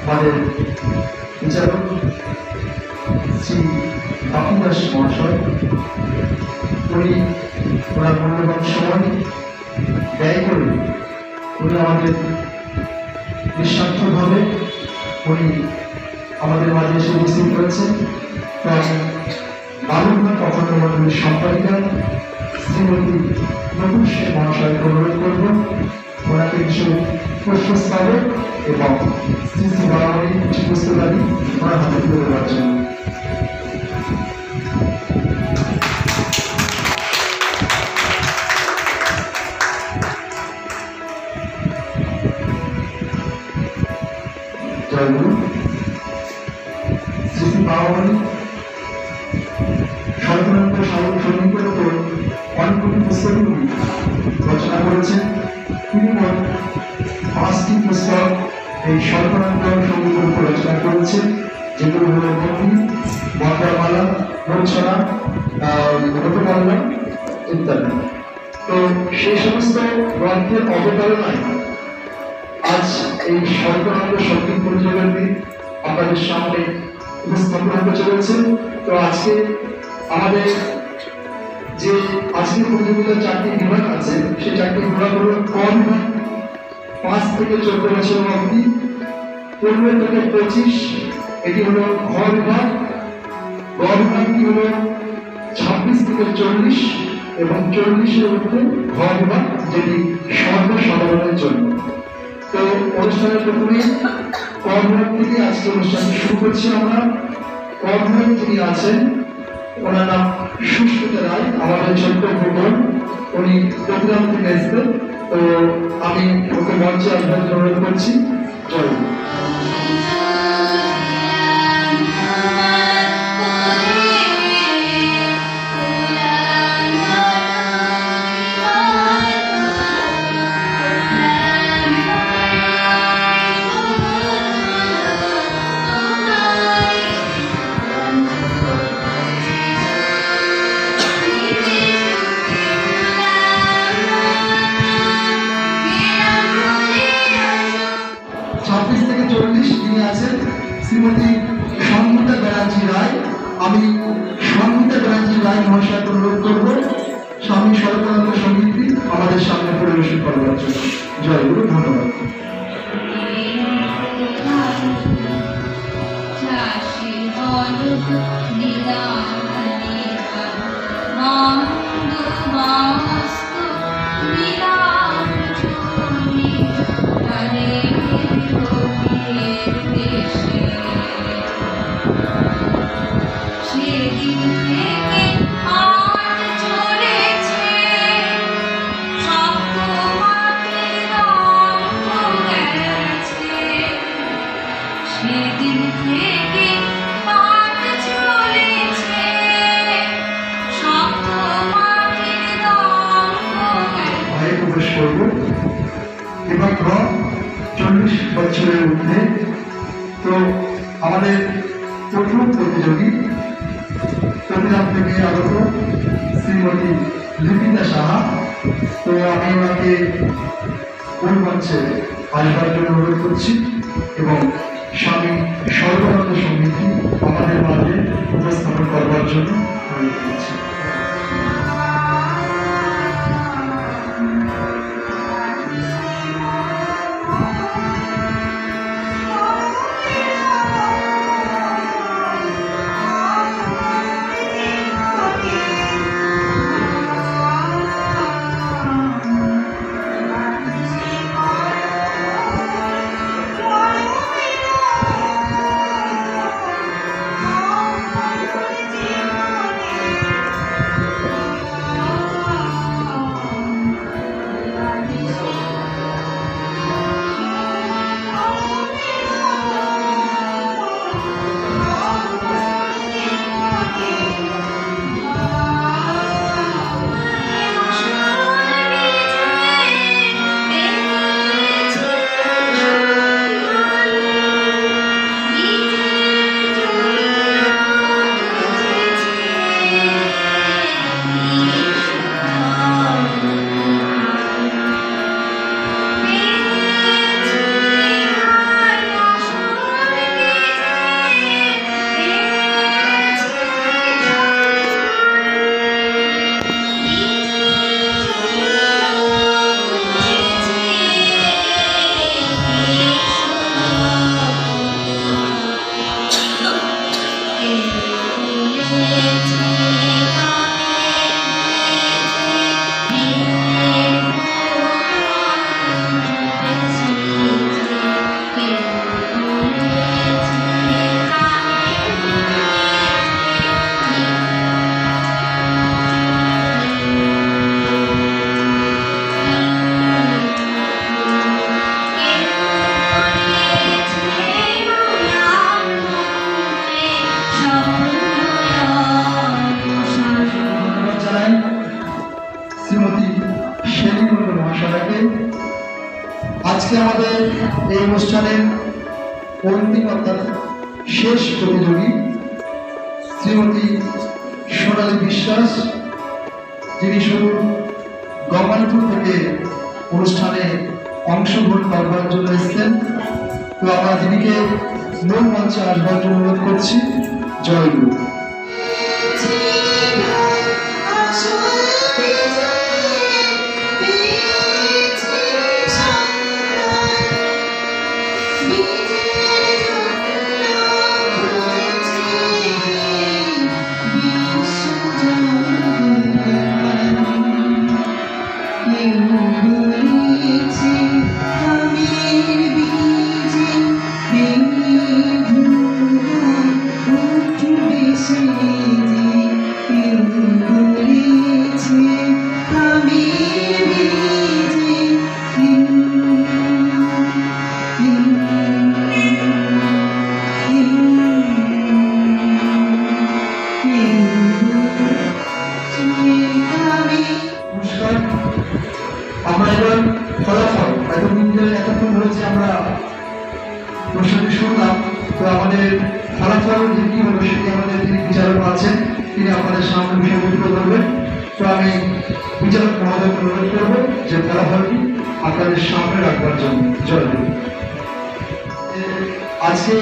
আমাদের বিচারক শ্রী বাপু দাস মহাশয়, উনি ওনার মূল্যবান সময় ব্যয় করে উনি আমাদের নিঃস্বার্থভাবে উনি আমাদের মাঝে এসে উপস্থিত করেছেন। তাই বালুরঘাট অখণ্ড মন্ডলীর সম্পাদিকা শ্রীমতী নতুন শেখ মহাশয়কে অনুরোধ করব ওনাকে কিছু পুষ্পস্তবক এবং শ্রী শ্রী বাবামণি কিছু পুস্তকাদি ওনার হাতে তুলে দেওয়ার জন্য। জয় গুরু। শ্রী শ্রী বাবামণি সর্বানন্দ সঙ্গীতের উপর অনেকগুলি পুস্তকগুলি রচনা করেছেন। তিনি মোট 5টি পুস্তক এই সর্বানন্দ সঙ্গীতের উপর রচনা করেছেন, যেগুলো হল বন্দি, বন্দামালা, মূর্ছনা, রূপমাল্য ইত্যাদি। তো সেই সমস্ত গ্রন্থের অবতারণায় আজ এই সর্বানন্দ সঙ্গীত পরিযোগের দিন আপনাদের সামনে উপস্থাপন হতে চলেছে। তো আজকে আমাদের যে আজকের প্রতিযোগিতার 4টি বিভাগ আছে, সেই 4টি বিভাগ হল ক বিভাগ 5 থেকে 14 বছর অবধি, 15 থেকে 25 এটি হলো ঘ বিভাগ, গ বিভাগটি হলো 26 থেকে 40 এবং 40-এর মধ্যে ঘ বিভাগ, যেটি সর্বসাধারণের জন্য। তো অনুষ্ঠানের প্রথমে ক বিভাগ থেকে আজকে অনুষ্ঠানটি শুরু করছি আমরা। ক বিভাগ যিনি আছেন ওনার নাম সুস্মিতা রায়, আমাদের ছোট্ট ভূগোল, উনি প্রোগ্রাম থেকে এসেছেন। তো আমি ওকে মঞ্চে আসবার জন্য অনুরোধ করছি। জয়। শ্রীমতী সংহিতা ব্যানার্জি রায়, আমি সংহিতা ব্যানার্জি রায় মহাশয়কে অনুরোধ করবো স্বামী সর্বানন্দ সঙ্গীতটি আমাদের সামনে পরিবেশন করবার জন্য। জয় গুরু। ধন্যবাদ। এবার 40 বছরের ঊর্ধ্বে। তো আমাদের প্রথম প্রতিযোগী চট্টগ্রাম থেকে আগত শ্রীমতী লিপিতা সাহা। তো আমি ওনাকে কোন মঞ্চে আসবার জন্য অনুরোধ করছি এবং স্বামী সর্বানন্দ সঙ্গীতটি আমাদের মাঝে উপস্থাপন করবার জন্য অনুরোধ করছি। শেলী কুণ্ডু মহাশয়কে আজকে আমাদের এই অনুষ্ঠানের অন্তিম অর্থাৎ শেষ প্রতিযোগী শ্রীমতী সোনালী বিশ্বাস, যিনি শুধু গঙ্গানপুর থেকে অনুষ্ঠানে অংশগ্রহণ করবার জন্য এসেছেন। তো আমরা দিদিকে মূল মঞ্চে আসবার জন্য অনুরোধ করছি। জয় গুরু। আমরা এবার ফলাফল এতদিন ধরে এতক্ষণ হয়েছে আমরা প্রশ্নটি শুনলাম। তো আমাদের ফলাফল কি হলো সেটি আমাদের যিনি বিচারক আছেন তিনি আপনাদের সামনে বিষয়টি তুলে ধরবেন। তো আমি বিচারক মহোদয়কে অনুরোধ করবো যে ফলাফলটি আপনাদের সামনে রাখবার জন্য। জয় গুরু। আজকে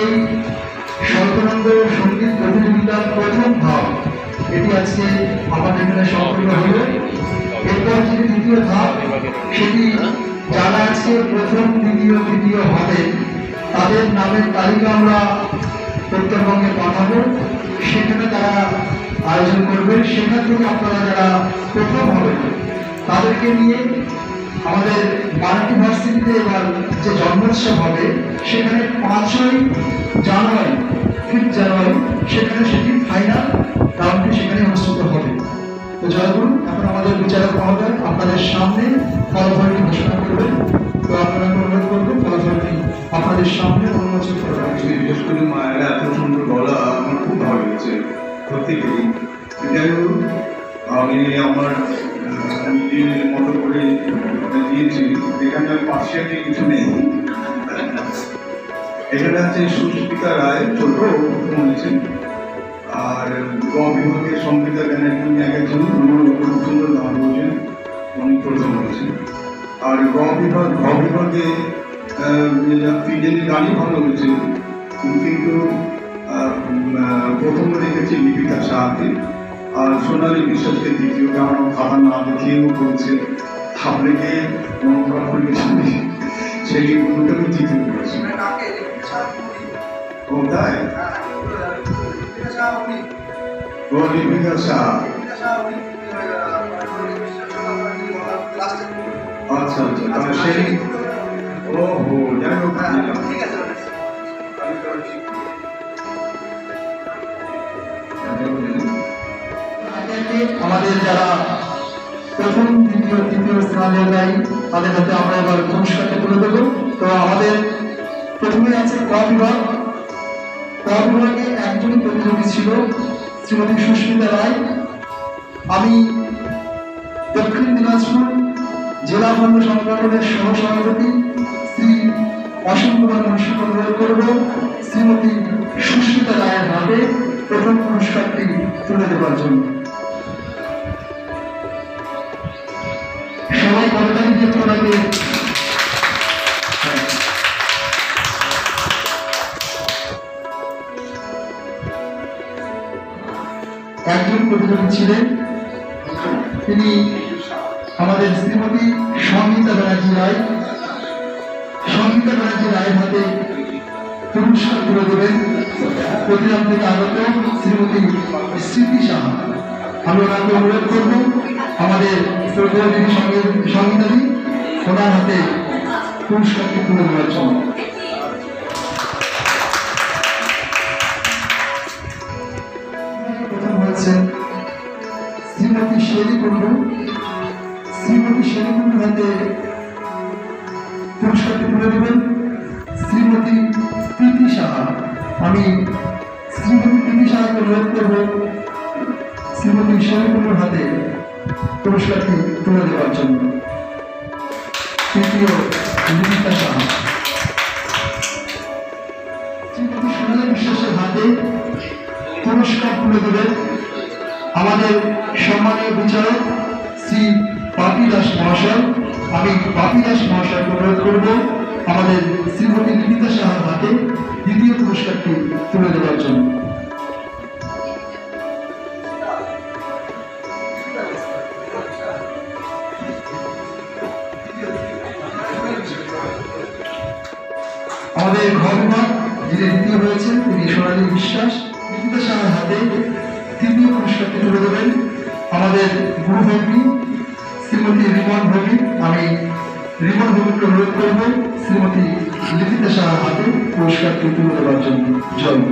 স্বল্পানন্দ সঙ্গীত প্রতিযোগিতার প্রথম ধাপ এটি আজকে আমাদের এখানে সম্পন্ন হলো। এরপর যেটি দ্বিতীয় ধাপ সেটি যারা আজকে প্রথম দ্বিতীয় তৃতীয় হবে তাদের নামের তালিকা আমরা উত্তরবঙ্গে পাঠাবো। সেখানে তারা আয়োজন করবেন। সেখান থেকে আপনারা যারা প্রথম হবেন তাদেরকে নিয়ে আমাদের মাল্টিভার্সিটিতে এবার যে জন্মোৎসব হবে সেখানে 5ই জানুয়ারি 5 জানুয়ারি সেখানে সেটি ফাইনাল রাউন্ডটি সেখানে অনুষ্ঠিত হবে। তো জয় গুরু। এখন আমাদের বিচারক মহোদয় আপনাদের সামনে ফলাফলটি ঘোষণা করবেন। তো আপনারা অনুরোধ করবো ফলাফলটি আপনাদের সামনে উন্মোচন করবেন। বিশেষ করে মায়েরা এত সুন্দর গলা আমার খুব ভালো লেগেছে প্রত্যেকেরই। যাই হোক আমি আমার নিজের মতো করে দিয়েছি। এখানে পার্সিয়ালি কিছু নেই। এখানে আছে সুস্মিতা রায় ছোট হয়েছে, আর গ বিভাগের সংগীতা গান একজন খুব সুন্দর গান বলছেন, উনি প্রথম হয়েছেন। আর ঘ বিভাগে তিনজনের গানই ভালো হয়েছে, কিন্তু প্রথম রেখেছি লিপিকা সাহাকে, আর সোনালী বিশ্বাসকে দ্বিতীয় গান খাবার না দেখিয়েও করেছে। আপনাকে মন খারাপ করে গেছি সেই গুলোকে আমি তৃতীয় করেছি। ও তাই? ও লিপিকা সাহা। আচ্ছা আচ্ছা, তাহলে সেই ও হো যাই হোক আমাদের যারা প্রথম দ্বিতীয় তৃতীয় স্থানে নেয় তাদের হাতে আমরা এবার পুরস্কারটা তুলে দেবো। তো আমাদের প্রথমে আছে ক বিভাগ। ক বিভাগে একজনই প্রতিযোগী ছিল শ্রীমতী সুস্মিতা রায়। আমি দক্ষিণ দিনাজপুর জেলা বন্ধু সংগঠনের সহ সভাপতি শ্রী অসীম কুমার মহর্ষিকে অনুরোধ করব শ্রীমতী সুস্মিতা রায়ের হাতে প্রথম পুরস্কারটি তুলে দেওয়ার জন্য। সবাই করতালি দিয়ে ওনাকে একজন প্রতিযোগী ছিলেন, তিনি আমাদের শ্রীমতী সঙ্গীতা ব্যানার্জি রায়। সঙ্গীতা ব্যানার্জি রায়ের হাতে পুরস্কার তুলে দেবেন প্রতিরাম থেকে আগত শ্রীমতী স্মৃতি সাহা। আমি ওনাকে অনুরোধ করব আমাদের শ্রদ্ধেয় যিনি সঙ্গীতাদি ওনার হাতে পুরস্কারটি তুলে দেওয়ার জন্য। প্রথম হয়েছেন শ্রীমতী শেলী কুণ্ডু। শ্রীমতী শেলী কুণ্ডুর হাতে পুরস্কারটি তুলে দেবেন শ্রীমতী প্রীতি সাহা। আমি শ্রীমতী প্রীতি সাহাকে অনুরোধ করব শ্রীমতী শেলী কুণ্ডুর হাতে পুরস্কারটি তুলে দেওয়ার জন্য। তৃতীয় লিপিকা সাহা। শ্রীমতী সোনালী বিশ্বাসের হাতে পুরস্কার তুলে দেবেন আমাদের সম্মানীয় বিচারক শ্রী বাপি দাস মহাশয়। আমি বাপি দাস মহাশয়কে অনুরোধ করব আমাদের শ্রীমতী লিপিকা সাহার হাতে দ্বিতীয় পুরস্কারটি তুলে দেওয়ার জন্য। আমাদের ঘরোয়া যিনি দ্বিতীয় হয়েছেন তিনি সোনালী বিশ্বাস। লিপিকা সাহার হাতে তৃতীয় পুরস্কারটি তুলে দেবেন আমাদের গুরুভগ্নী শ্রীমতী রিমন ভৌমিক। আমি রিমন ভৌমিককে অনুরোধ করব শ্রীমতী লিপিকা সাহার হাতে পুরস্কারটি তুলে দেওয়ার জন্য। জয়।